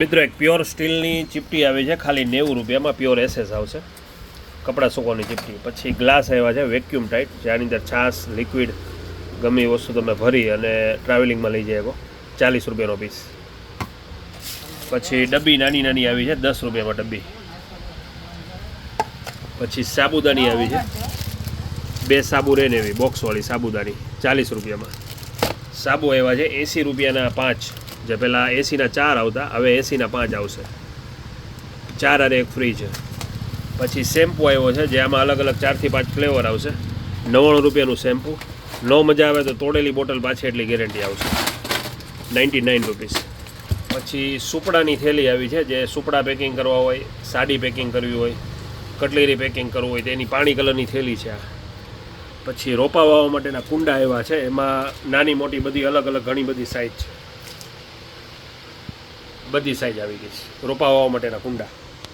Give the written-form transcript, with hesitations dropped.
મિત્રો એક પ્યોર સ્ટીલની ચીપટી આવી છે ખાલી 90 રૂપિયામાં પ્યોર એસએસ આવશે કપડાં સૂકવવાની ચીપટી. પછી ગ્લાસ આવ્યા છે વેક્યુમ ટાઈટ, જેની અંદર છાશ લિક્વિડ ગમે એ વસ્તુ તમે ભરી અને ટ્રાવેલિંગમાં લઈ જાય 40 રૂપિયાનો પીસ. પછી ડબ્બી નાની નાની આવી છે 10 રૂપિયામાં ડબ્બી. પછી સાબુદાની આવી છે, 2 સાબુ રહે ને એવી બોક્સવાળી સાબુદાની 40 રૂપિયામાં. સાબુ આવ્યા છે 80 રૂપિયાના 5, જે પહેલાં 80ના 4 આવતા, હવે 80ના 5 આવશે. 4 અને 1 ફ્રી છે. પછી શેમ્પુ આવ્યો છે, જે આમાં અલગ અલગ 4 થી 5 ફ્લેવર આવશે. 99 રૂપિયાનું શેમ્પુ. ન મજા આવે તો તોડેલી બોટલ પાછી એટલી ગેરંટી આવશે. 99 રૂપીસ. પછી સુપડાની થેલી આવી છે, જે સુપડા પેકિંગ કરવા હોય, સાડી પેકિંગ કરવી હોય, કટલેરી પેકિંગ કરવું હોય, તેની પાણી કલરની થેલી છે આ. પછી રોપા વાવવા માટેના કુંડા આવ્યા છે, એમાં નાની મોટી બધી અલગ અલગ ઘણી બધી સાઇઝ છે. બધી સાઇઝ આવી ગઈ છે રોપા વાવવા માટેના કુંડા.